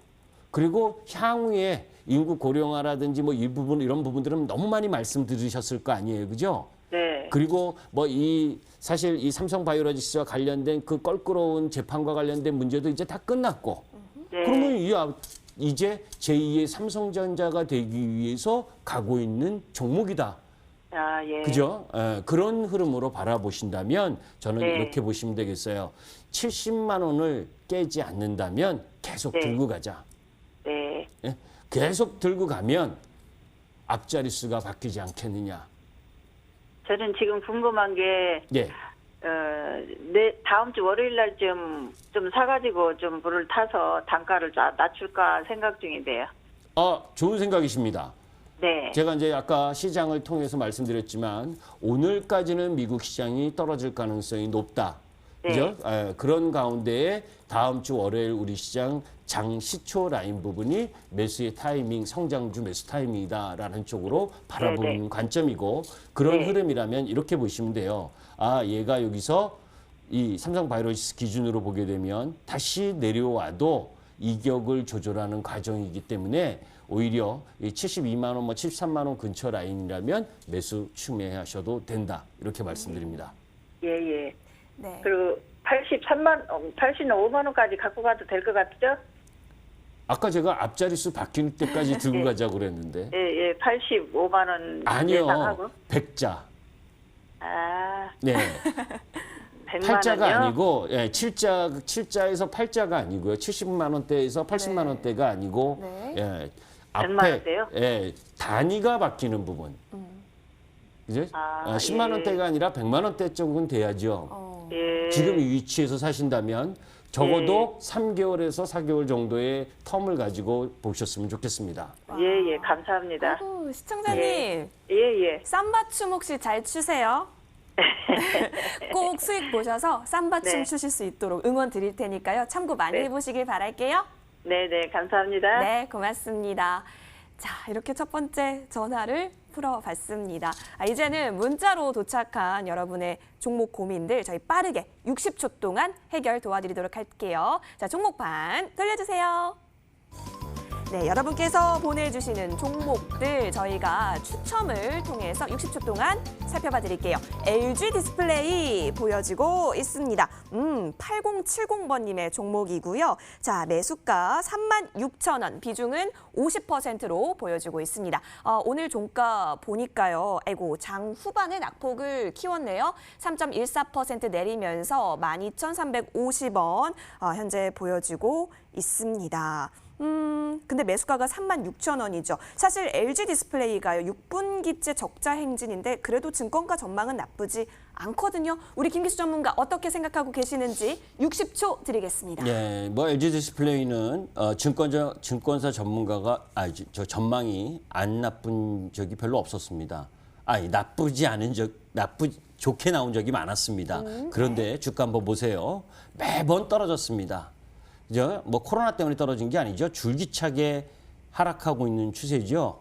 그리고 향후에 인구 고령화라든지 뭐 이 부분 이런 부분들은 너무 많이 말씀드리셨을 거 아니에요. 그죠? 네. 그리고 뭐 사실 이 삼성 바이오로직스와 관련된 그 껄끄러운 재판과 관련된 문제도 이제 다 끝났고 네. 그러면 이제 제2의 삼성전자가 되기 위해서 가고 있는 종목이다. 예. 그죠? 그런 흐름으로 바라보신다면 저는 네. 이렇게 보시면 되겠어요. 70만 원을 깨지 않는다면 계속 네. 들고 가자. 네. 예? 계속 들고 가면 앞자릿수가 바뀌지 않겠느냐. 저는 지금 궁금한 게, 예. 다음 주 월요일 날 좀 사가지고 좀 불을 타서 단가를 낮출까 생각 중인데요. 좋은 생각이십니다. 네. 제가 이제 아까 시장을 통해서 말씀드렸지만 오늘까지는 미국 시장이 떨어질 가능성이 높다. 네. 그죠? 그런 가운데에 다음 주 월요일 우리 시장 장 시초 라인 부분이 매수의 타이밍, 성장주 매수 타이밍이다라는 쪽으로 바라보는 네. 관점이고 그런 네. 흐름이라면 이렇게 보시면 돼요. 얘가 여기서 이 삼성 바이오로직스 기준으로 보게 되면 다시 내려와도 이격을 조절하는 과정이기 때문에 오히려 이 72만 원, 73만 원 근처 라인이라면 매수 추매하셔도 된다. 이렇게 말씀드립니다. 예. 네. 그리고 85만 원까지 갖고 가도 될 것 같죠? 아까 제가 앞자릿수 바뀔 때까지 들고 가자고 그랬는데. 예, 85만 원 아니요. 예상하고. 100자. 네. 100만 8자가 원이요? 아니고 7자에서 8자가 아니고요. 70만 원대에서 80만 원대가 아니고 네. 100만 원대요? 단위가 바뀌는 부분. 이제 10만 원대가 아니라 100만 원대 쪽은 돼야죠. 예. 지금 이 위치에서 사신다면 적어도 3개월에서 4개월 정도의 텀을 가지고 보셨으면 좋겠습니다. 예, 예, 감사합니다. 아이고, 시청자님, 예, 예. 삼바춤 혹시 잘 추세요? 꼭 수익 보셔서 삼바춤 네. 추실 수 있도록 응원 드릴 테니까요. 참고 많이 네. 해보시길 바랄게요. 네, 네, 감사합니다. 네, 고맙습니다. 자, 이렇게 첫 번째 전화를 풀어봤습니다. 이제는 문자로 도착한 여러분의 종목 고민들 저희 빠르게 60초 동안 해결 도와드리도록 할게요. 자, 종목판 돌려주세요. 네, 여러분께서 보내주시는 종목들 저희가 추첨을 통해서 60초 동안 살펴봐 드릴게요. LG 디스플레이 보여지고 있습니다. 8070번님의 종목이고요. 자, 매수가 36,000원, 비중은 50%로 보여지고 있습니다. 오늘 종가 보니까요. 아이고, 장 후반에 낙폭을 키웠네요. 3.14% 내리면서 12,350원 현재 보여지고 있습니다. 근데 매수가가 36,000원이죠. 사실 LG 디스플레이가요. 6분기째 적자 행진인데 그래도 증권가 전망은 나쁘지 않거든요. 우리 김기수 전문가 어떻게 생각하고 계시는지 60초 드리겠습니다. 예, 뭐 LG 디스플레이는 증권사 전문가가 저 전망이 안 나쁜 적이 별로 없었습니다. 좋게 나온 적이 많았습니다. 그런데 주가 한번 보세요. 매번 떨어졌습니다. 그죠? 뭐 코로나 때문에 떨어진 게 아니죠. 줄기차게 하락하고 있는 추세죠.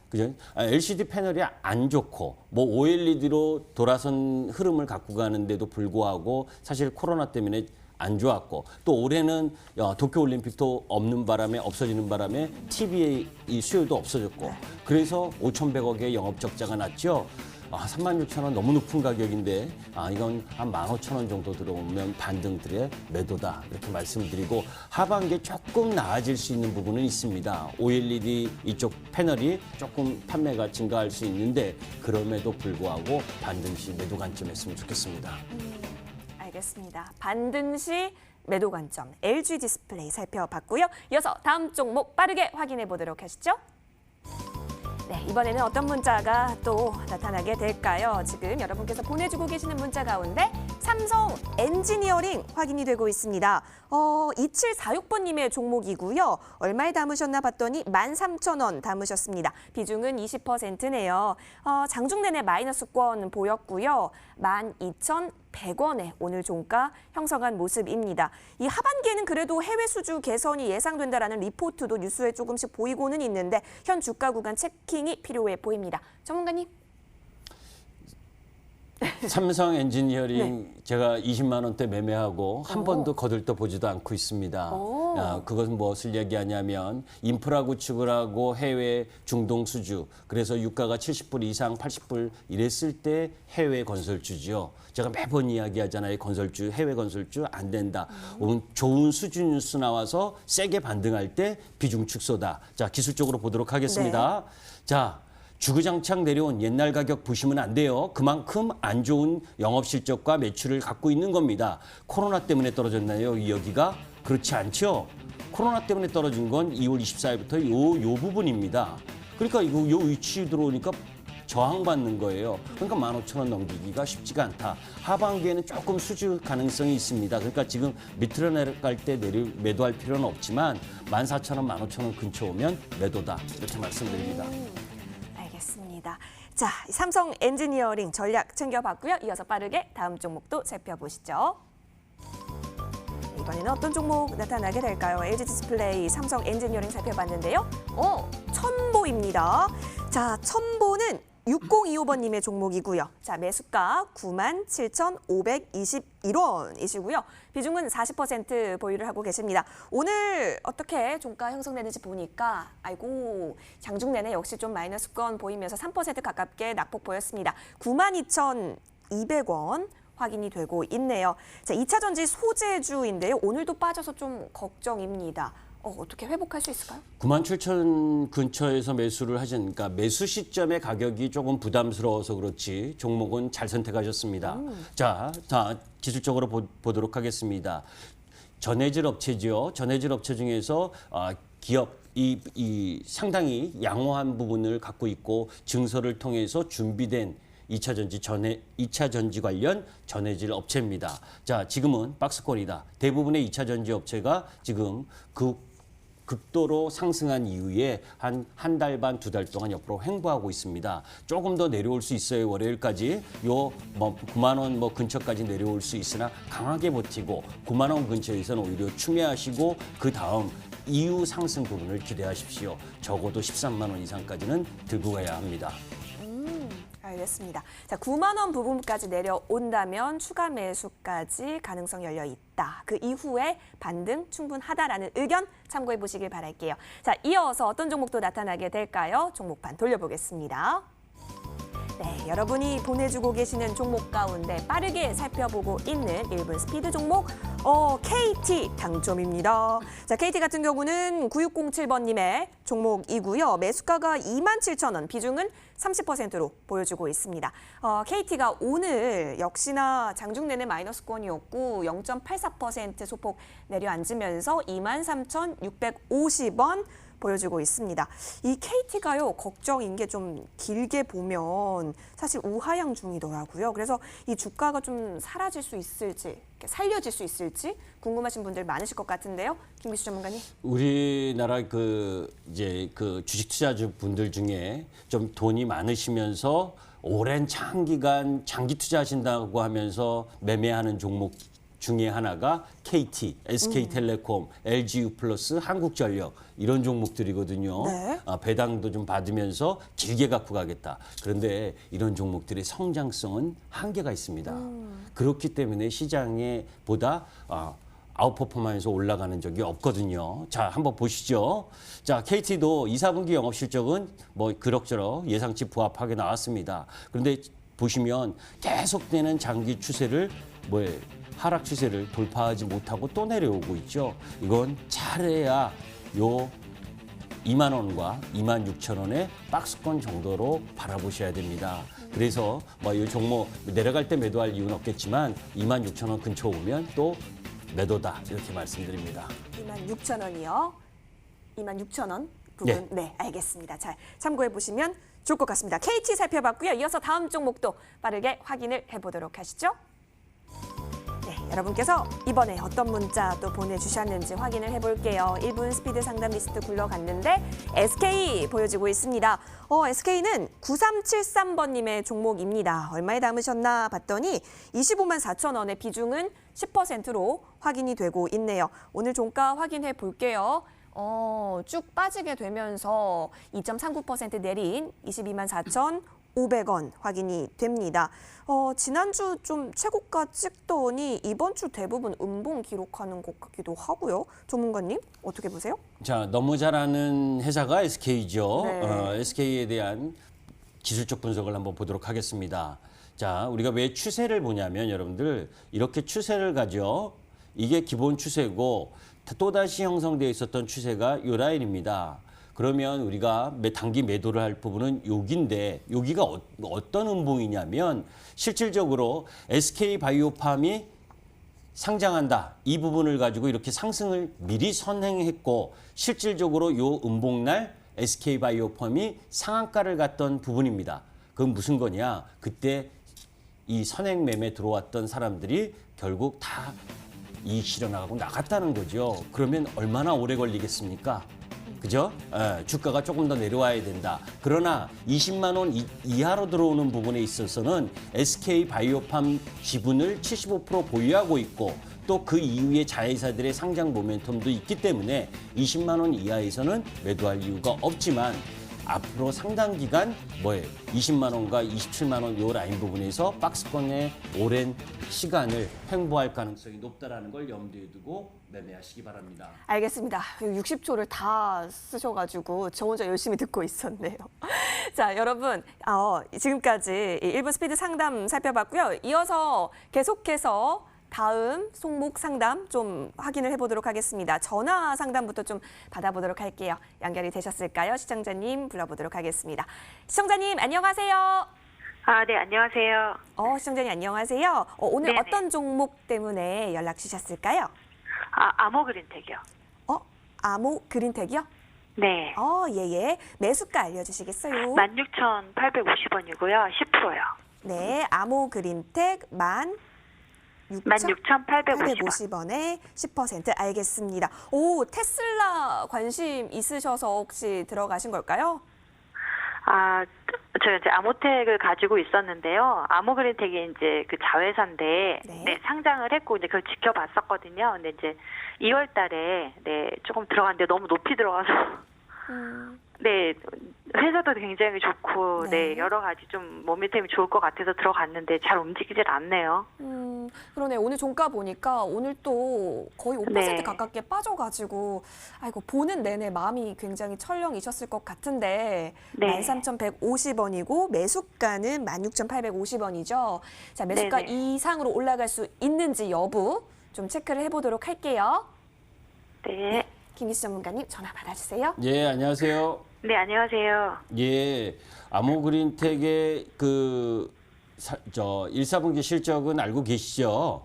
그죠? LCD 패널이 안 좋고 뭐 OLED로 돌아선 흐름을 갖고 가는데도 불구하고 사실 코로나 때문에 안 좋았고 또 올해는 도쿄올림픽도 없어지는 바람에 TV의 이 수요도 없어졌고 그래서 5,100억의 영업 적자가 났죠. 36,000원 너무 높은 가격인데 이건 한 15,000원 정도 들어오면 반등들의 매도다 이렇게 말씀드리고 하반기에 조금 나아질 수 있는 부분은 있습니다. OLED 이쪽 패널이 조금 판매가 증가할 수 있는데 그럼에도 불구하고 반등 시 매도 관점했으면 좋겠습니다. 알겠습니다. 반등 시 매도 관점 LG 디스플레이 살펴봤고요. 이어서 다음 종목 빠르게 확인해 보도록 하시죠. 네, 이번에는 어떤 문자가 또 나타나게 될까요? 지금 여러분께서 보내주고 계시는 문자 가운데 삼성 엔지니어링 확인이 되고 있습니다. 2746번님의 종목이고요. 얼마에 담으셨나 봤더니 13,000원 담으셨습니다. 비중은 20%네요. 장중 내내 마이너스권 보였고요. 12,100원에 오늘 종가 형성한 모습입니다. 이 하반기에는 그래도 해외 수주 개선이 예상된다라는 리포트도 뉴스에 조금씩 보이고는 있는데 현 주가 구간 체킹이 필요해 보입니다. 전문가님. 삼성 엔지니어링 네. 제가 20만 원대 매매하고 한 번도 거들떠 보지도 않고 있습니다. 그것은 무엇을 얘기하냐면 인프라 구축을 하고 해외 중동 수주 그래서 유가가 70불 이상 80불 이랬을 때 해외 건설주지요. 제가 매번 이야기하잖아요. 해외 건설주 안 된다. 좋은 수주 뉴스 나와서 세게 반등할 때 비중 축소다. 자, 기술적으로 보도록 하겠습니다. 네. 자, 주구장창 내려온 옛날 가격 보시면 안 돼요. 그만큼 안 좋은 영업 실적과 매출을 갖고 있는 겁니다. 코로나 때문에 떨어졌나요? 여기가? 그렇지 않죠. 코로나 때문에 떨어진 건 2월 24일부터 요 부분입니다. 그러니까 요 위치 들어오니까 저항받는 거예요. 그러니까 15,000원 넘기기가 쉽지가 않다. 하반기에는 조금 수주 가능성이 있습니다. 그러니까 지금 밑으로 내려갈 때 매도할 필요는 없지만 14,000원, 15,000원 근처 오면 매도다. 이렇게 말씀드립니다. 알겠습니다. 자, 삼성 엔지니어링 전략 챙겨봤고요. 이어서 빠르게 다음 종목도 살펴보시죠. 이번에는 어떤 종목 나타나게 될까요? LG 디스플레이, 삼성 엔지니어링 살펴봤는데요. 첨보입니다. 자, 첨보는 6025번님의 종목이고요. 자, 매수가 97,521원이시고요. 비중은 40% 보유를 하고 계십니다. 오늘 어떻게 종가 형성되는지 보니까 아이고 장중 내내 역시 좀 마이너스권 보이면서 3% 가깝게 낙폭 보였습니다. 92,200원. 확인이 되고 있네요. 자, 2차 전지 소재주인데요. 오늘도 빠져서 좀 걱정입니다. 어떻게 회복할 수 있을까요? 97,000 근처에서 매수를 하시니까 매수 시점의 가격이 조금 부담스러워서 그렇지 종목은 잘 선택하셨습니다. 자, 기술적으로 보도록 하겠습니다. 전해질 업체죠. 전해질 업체 중에서 기업 이 상당히 양호한 부분을 갖고 있고 증설을 통해서 준비된 2차 전지 관련 전해질 업체입니다. 자, 지금은 박스권이다. 대부분의 2차 전지 업체가 지금 극도로 상승한 이후에 한 달 반, 2달 동안 옆으로 횡보하고 있습니다. 조금 더 내려올 수 있어요. 월요일까지 요 9만 원 근처까지 내려올 수 있으나 강하게 버티고 9만 원 근처에서는 오히려 추매하시고 그 다음 이후 상승 부분을 기대하십시오. 적어도 13만 원 이상까지는 들고 가야 합니다. 알겠습니다. 자, 9만 원 부분까지 내려온다면 추가 매수까지 가능성 열려 있다. 그 이후에 반등 충분하다라는 의견 참고해 보시길 바랄게요. 자, 이어서 어떤 종목도 나타나게 될까요? 종목판 돌려보겠습니다. 네, 여러분이 보내주고 계시는 종목 가운데 빠르게 살펴보고 있는 1분 스피드 종목 KT 당첨입니다. 자, KT 같은 경우는 9607번님의 종목이고요. 매수가가 27,000원, 비중은 30%로 보여주고 있습니다. KT가 오늘 역시나 장중 내내 마이너스권이었고 0.84% 소폭 내려앉으면서 23,650원 보여주고 있습니다. 이 KT가요, 걱정인 게 좀 길게 보면 사실 우하향 중이더라고요. 그래서 이 주가가 좀 사라질 수 있을지, 살려질 수 있을지 궁금하신 분들 많으실 것 같은데요. 김기수 전문가님. 우리나라 이제 주식 투자주 분들 중에 좀 돈이 많으시면서 오랜 장기간 장기 투자하신다고 하면서 매매하는 종목 중에 하나가 KT, SK텔레콤, LG유플러스, 한국전력 이런 종목들이거든요. 네. 배당도 좀 받으면서 길게 갖고 가겠다. 그런데 이런 종목들의 성장성은 한계가 있습니다. 그렇기 때문에 시장에 보다 아웃퍼포먼스 올라가는 적이 없거든요. 자, 한번 보시죠. 자, KT도 2, 4분기 영업 실적은 그럭저럭 예상치 부합하게 나왔습니다. 그런데 보시면 계속되는 장기 추세를 하락 추세를 돌파하지 못하고 또 내려오고 있죠. 이건 잘해야 요 2만 원과 2만 6천 원의 박스권 정도로 바라보셔야 됩니다. 그래서 이 종목 내려갈 때 매도할 이유는 없겠지만 2만 6천 원 근처 오면 또 매도다 이렇게 말씀드립니다. 26,000원이요. 26,000원 부분. 네, 알겠습니다. 잘 참고해 보시면 좋을 것 같습니다. KT 살펴봤고요. 이어서 다음 종목도 빠르게 확인을 해보도록 하시죠. 네, 여러분께서 이번에 어떤 문자 또 보내주셨는지 확인을 해볼게요. 1분 스피드 상담 리스트 굴러갔는데 SK 보여지고 있습니다. SK는 9373번님의 종목입니다. 얼마에 담으셨나 봤더니 25만 4천 원의 비중은 10%로 확인이 되고 있네요. 오늘 종가 확인해 볼게요. 쭉 빠지게 되면서 2.39% 내린 22만 4,500원 확인이 됩니다. 지난주 좀 최고가 찍더니 이번 주 대부분 음봉 기록하는 것 같기도 하고요. 전문가님 어떻게 보세요? 자, 너무 잘하는 회사가 SK죠. 네. SK에 대한 기술적 분석을 한번 보도록 하겠습니다. 자, 우리가 왜 추세를 보냐면 여러분들 이렇게 추세를 가죠. 이게 기본 추세고 또다시 형성되어 있었던 추세가 이 라인입니다. 그러면 우리가 단기 매도를 할 부분은 여기인데 여기가 어떤 음봉이냐면 실질적으로 SK바이오팜이 상장한다. 이 부분을 가지고 이렇게 상승을 미리 선행했고 실질적으로 이 음봉날 SK바이오팜이 상한가를 갔던 부분입니다. 그건 무슨 거냐? 그때 이 선행 매매 들어왔던 사람들이 결국 다 이익 실현하고 나갔다는 거죠. 그러면 얼마나 오래 걸리겠습니까? 그죠? 주가가 조금 더 내려와야 된다. 그러나 20만 원 이하로 들어오는 부분에 있어서는 SK바이오팜 지분을 75% 보유하고 있고 또 그 이후에 자회사들의 상장 모멘텀도 있기 때문에 20만 원 이하에서는 매도할 이유가 없지만 앞으로 상당 기간 20만 원과 27만 원 요 라인 부분에서 박스권의 오랜 시간을 횡보할 가능성이 높다라는 걸 염두에 두고 매매하시기 바랍니다. 알겠습니다. 60초를 다 쓰셔가지고 저 혼자 열심히 듣고 있었네요. 자, 여러분 지금까지 1분 스피드 상담 살펴봤고요. 이어서 계속해서 다음 종목 상담 좀 확인을 해보도록 하겠습니다. 전화 상담부터 좀 받아보도록 할게요. 연결이 되셨을까요? 시청자님 불러보도록 하겠습니다. 시청자님 안녕하세요. 네, 안녕하세요. 시청자님 안녕하세요. 오늘 네네. 어떤 종목 때문에 연락 주셨을까요? 아모그린텍이요. 아모 그린텍이요? 네. 예. 매수가 알려주시겠어요? 16,850원이고요. 10%요. 네, 아모그린텍 16,850원에 10% 알겠습니다. 오, 테슬라 관심 있으셔서 혹시 들어가신 걸까요? 저 이제 아모텍을 가지고 있었는데요. 아모그린텍이 이제 그 자회사인데, 네. 네, 상장을 했고, 이제 그걸 지켜봤었거든요. 근데 이제 2월 달에, 네, 조금 들어갔는데 너무 높이 들어가서, 네, 회사도 굉장히 좋고, 네. 네, 여러 가지 좀 모멘텀이 좋을 것 같아서 들어갔는데 잘 움직이질 않네요. 그러네. 오늘 종가 보니까 오늘 또 거의 5% 네. 가깝게 빠져가지고, 아이고, 보는 내내 마음이 굉장히 철렁이셨을 것 같은데, 네. 13,150원이고, 매수가는 16,850원이죠. 자, 매수가 네네. 이상으로 올라갈 수 있는지 여부 좀 체크를 해보도록 할게요. 네. 김희수 전문가님 전화 받아주세요. 예, 안녕하세요. 네, 안녕하세요. 예, 아모그린텍의 그 1사분기 실적은 알고 계시죠?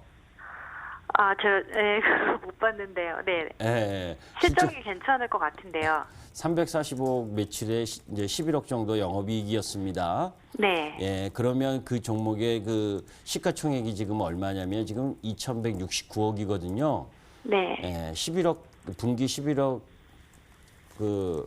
네, 못 봤는데요. 네. 예, 실적이 괜찮을 것 같은데요. 345억 매출에 이제 11억 정도 영업이익이었습니다. 네. 예, 그러면 그 종목의 그 시가총액이 지금 얼마냐면 지금 2,169억이거든요. 네. 예, 11억 분기 11억 그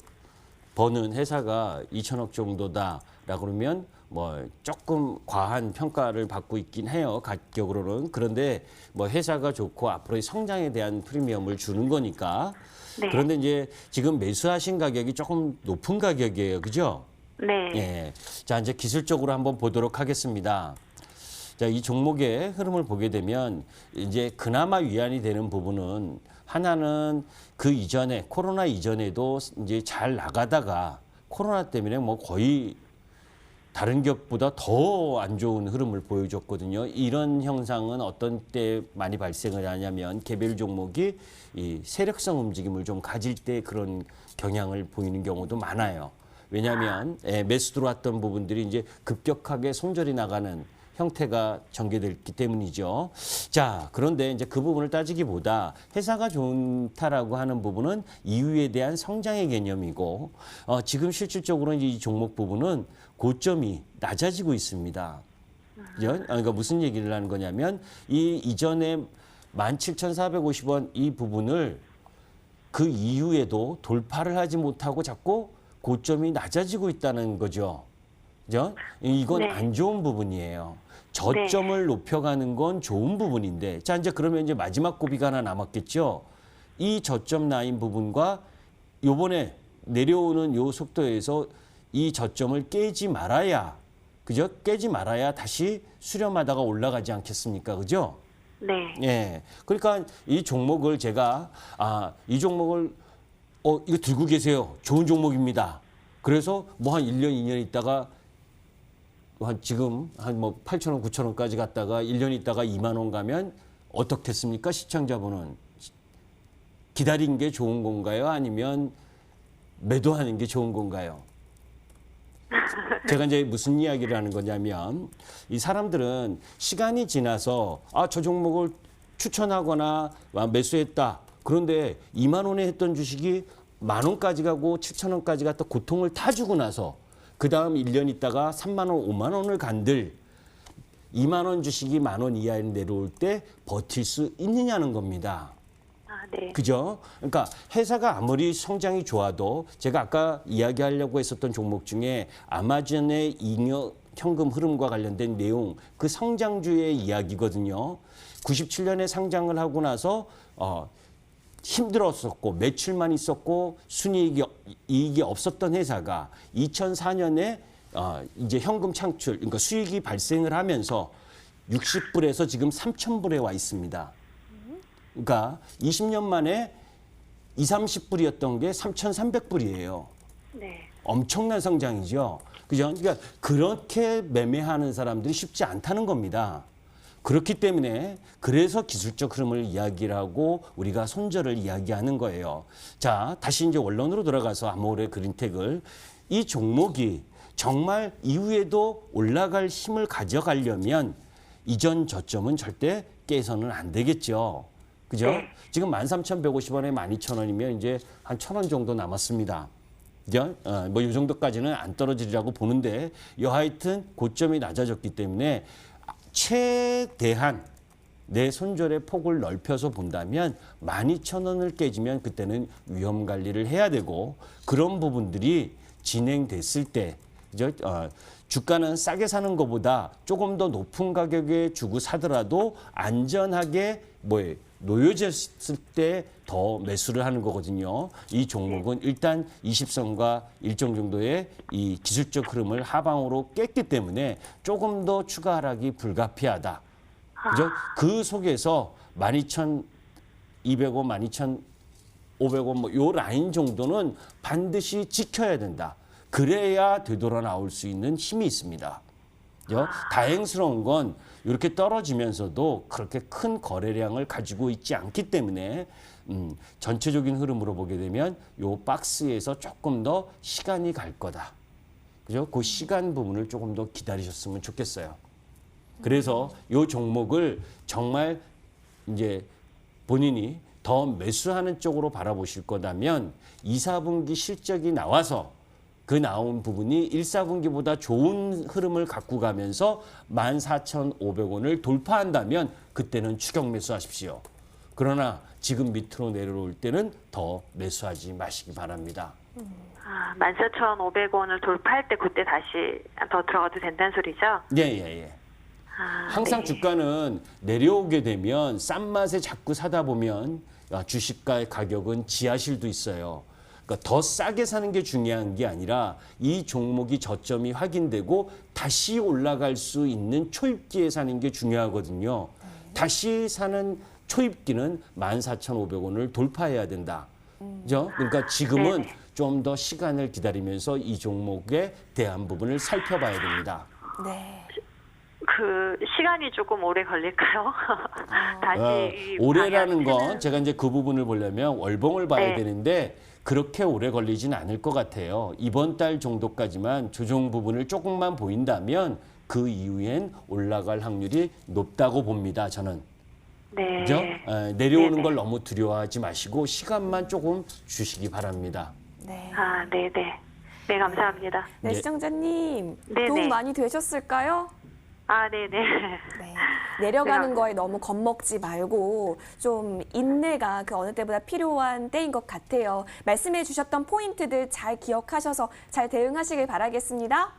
버는 회사가 2천억 정도다라고 그러면 뭐 조금 과한 평가를 받고 있긴 해요. 가격으로는. 그런데 뭐 회사가 좋고 앞으로의 성장에 대한 프리미엄을 주는 거니까. 네. 그런데 이제 지금 매수하신 가격이 조금 높은 가격이에요. 그죠? 네. 예. 자, 이제 기술적으로 한번 보도록 하겠습니다. 자, 이 종목의 흐름을 보게 되면 이제 그나마 위안이 되는 부분은 하나는 그 이전에 코로나 이전에도 이제 잘 나가다가 코로나 때문에 뭐 거의 다른 기업보다 더 안 좋은 흐름을 보여줬거든요. 이런 형상은 어떤 때 많이 발생을 하냐면 개별 종목이 이 세력성 움직임을 좀 가질 때 그런 경향을 보이는 경우도 많아요. 왜냐하면 매수 들어왔던 부분들이 이제 급격하게 손절이 나가는 형태가 전개됐기 때문이죠. 자, 그런데 이제 그 부분을 따지기보다 회사가 좋다라고 하는 부분은 이유에 대한 성장의 개념이고 지금 실질적으로 이제 이 종목 부분은 고점이 낮아지고 있습니다. 그죠? 그러니까 무슨 얘기를 하는 거냐면 이 이전에 17,450원 이 부분을 그 이후에도 돌파를 하지 못하고 자꾸 고점이 낮아지고 있다는 거죠. 그죠? 이건 네. 안 좋은 부분이에요. 저점을 높여가는 건 좋은 부분인데, 자, 이제 그러면 이제 마지막 고비가 하나 남았겠죠. 이 저점 라인 부분과 요번에 내려오는 요 속도에서 이 저점을 깨지 말아야, 그죠? 깨지 말아야 다시 수렴하다가 올라가지 않겠습니까? 그죠? 네. 예. 그러니까 이 종목을 제가, 이 종목을, 이거 들고 계세요. 좋은 종목입니다. 그래서 뭐 한 1년, 2년 있다가 지금 한 뭐 8,000원, 9,000원까지 갔다가 1년 있다가 2만 원 가면 어떻겠습니까? 시청자분은 기다린 게 좋은 건가요? 아니면 매도하는 게 좋은 건가요? 제가 이제 무슨 이야기를 하는 거냐면 이 사람들은 시간이 지나서 저 종목을 추천하거나 매수했다. 그런데 2만 원에 했던 주식이 10,000원까지 가고 7,000원까지 갔다 고통을 타주고 나서 그 다음 1년 있다가 3만 원, 5만 원을 간들 2만 원 주식이 10,000원 이하에 내려올 때 버틸 수 있느냐는 겁니다. 네. 그죠? 그러니까 회사가 아무리 성장이 좋아도 제가 아까 이야기하려고 했었던 종목 중에 아마존의 잉여 현금 흐름과 관련된 내용, 그 성장주의 이야기거든요. 97년에 상장을 하고 나서 힘들었었고 매출만 있었고 순이익이 없었던 회사가 2004년에 이제 현금 창출, 그러니까 수익이 발생을 하면서 60불에서 지금 3,000불에 와 있습니다. 그러니까 20년 만에 30불이었던 게 3,300불이에요. 네. 엄청난 성장이죠. 그죠? 그러니까 그렇게 매매하는 사람들이 쉽지 않다는 겁니다. 그렇기 때문에 그래서 기술적 흐름을 이야기를 하고 우리가 손절을 이야기하는 거예요. 자, 다시 이제 원론으로 돌아가서 아모그린텍을 이 종목이 정말 이후에도 올라갈 힘을 가져가려면 이전 저점은 절대 깨서는 안 되겠죠. 그죠? 네. 지금 13,150원에 12,000원이면 이제 한 1,000원 정도 남았습니다. 뭐이 정도까지는 안 떨어지리라고 보는데 여하튼 고점이 낮아졌기 때문에 최대한 내 손절의 폭을 넓혀서 본다면 12,000원을 깨지면 그때는 위험 관리를 해야 되고 그런 부분들이 진행됐을 때 주가는 싸게 사는 것보다 조금 더 높은 가격에 주고 사더라도 안전하게 놓여졌을 때 더 매수를 하는 거거든요. 이 종목은 일단 20선과 일정 정도의 이 기술적 흐름을 하방으로 깼기 때문에 조금 더 추가 하락이 불가피하다. 그죠? 그 속에서 12,200원, 12,500원 뭐 요 라인 정도는 반드시 지켜야 된다. 그래야 되돌아 나올 수 있는 힘이 있습니다. 다행스러운 건 이렇게 떨어지면서도 그렇게 큰 거래량을 가지고 있지 않기 때문에 전체적인 흐름으로 보게 되면 요 박스에서 조금 더 시간이 갈 거다. 그죠? 그 시간 부분을 조금 더 기다리셨으면 좋겠어요. 그래서 요 종목을 정말 이제 본인이 더 매수하는 쪽으로 바라보실 거다면 2, 4분기 실적이 나와서 그 나온 부분이 1, 4분기보다 좋은 흐름을 갖고 가면서 14,500원을 돌파한다면 그때는 추격 매수하십시오. 그러나 지금 밑으로 내려올 때는 더 매수하지 마시기 바랍니다. 14,500원을 돌파할 때 그때 다시 더 들어가도 된다는 소리죠? 예. 항상 네. 주가는 내려오게 되면 싼 맛에 자꾸 사다 보면 주식가의 가격은 지하실도 있어요. 그러니까 더 싸게 사는 게 중요한 게 아니라 이 종목이 저점이 확인되고 다시 올라갈 수 있는 초입기에 사는 게 중요하거든요. 다시 사는 초입기는 14,500원을 돌파해야 된다. 그죠? 그러니까 지금은 좀 더 시간을 기다리면서 이 종목에 대한 부분을 살펴봐야 됩니다. 네. 그 시간이 조금 오래 걸릴까요? 다시 올해라는 방향 건 제가 이제 그 부분을 보려면 월봉을 봐야 네. 되는데 그렇게 오래 걸리진 않을 것 같아요. 이번 달 정도까지만 조정 부분을 조금만 보인다면 그 이후엔 올라갈 확률이 높다고 봅니다. 저는. 네. 그죠? 내려오는 네네. 걸 너무 두려워하지 마시고 시간만 조금 주시기 바랍니다. 네. 네네. 네, 감사합니다. 네, 예. 시청자님 네네. 도움 많이 되셨을까요? 네네. 네. 내려가는 거에 너무 겁먹지 말고 좀 인내가 그 어느 때보다 필요한 때인 것 같아요. 말씀해 주셨던 포인트들 잘 기억하셔서 잘 대응하시길 바라겠습니다.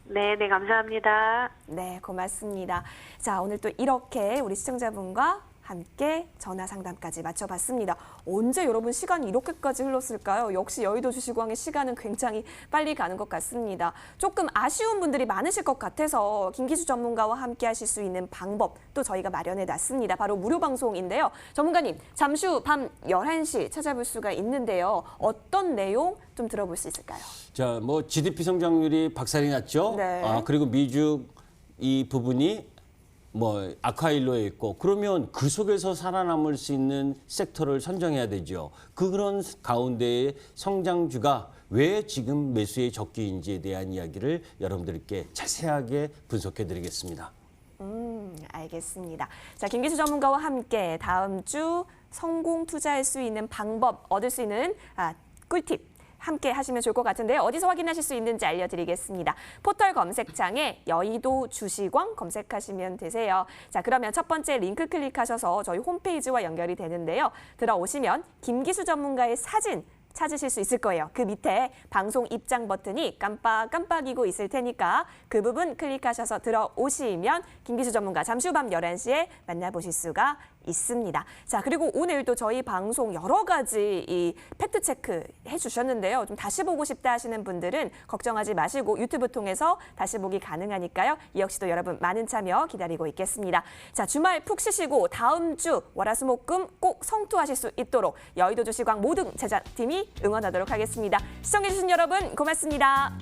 네, 감사합니다. 네, 고맙습니다. 자, 오늘 또 이렇게 우리 시청자분과 함께 전화 상담까지 마쳐봤습니다. 언제 여러분 시간이 이렇게까지 흘렀을까요? 역시 여의도 주식왕의 시간은 굉장히 빨리 가는 것 같습니다. 조금 아쉬운 분들이 많으실 것 같아서 김기수 전문가와 함께 하실 수 있는 방법 또 저희가 마련해놨습니다. 바로 무료 방송인데요. 전문가님, 잠시 후 밤 11시 찾아볼 수가 있는데요. 어떤 내용 좀 들어볼 수 있을까요? 자, 뭐 GDP 성장률이 박살이 났죠. 네. 그리고 미중 이 부분이 뭐 악화일로에 있고 그러면 그 속에서 살아남을 수 있는 섹터를 선정해야 되죠. 그런 가운데의 성장주가 왜 지금 매수의 적기인지에 대한 이야기를 여러분들께 자세하게 분석해 드리겠습니다. 알겠습니다. 자, 김기수 전문가와 함께 다음 주 성공 투자할 수 있는 방법 얻을 수 있는 꿀팁 함께 하시면 좋을 것 같은데요. 어디서 확인하실 수 있는지 알려드리겠습니다. 포털 검색창에 여의도 주식왕 검색하시면 되세요. 자, 그러면 첫 번째 링크 클릭하셔서 저희 홈페이지와 연결이 되는데요. 들어오시면 김기수 전문가의 사진 찾으실 수 있을 거예요. 그 밑에 방송 입장 버튼이 깜빡깜빡이고 있을 테니까 그 부분 클릭하셔서 들어오시면 김기수 전문가 잠시 후 밤 11시에 만나보실 수가 있습니다. 자, 그리고 오늘도 저희 방송 여러 가지 이 팩트 체크 해주셨는데요. 좀 다시 보고 싶다 하시는 분들은 걱정하지 마시고 유튜브 통해서 다시 보기 가능하니까요. 이 역시도 여러분 많은 참여 기다리고 있겠습니다. 자, 주말 푹 쉬시고 다음 주 월화수목금 꼭 성투하실 수 있도록 여의도 주식왕 모든 제작팀이 응원하도록 하겠습니다. 시청해주신 여러분 고맙습니다.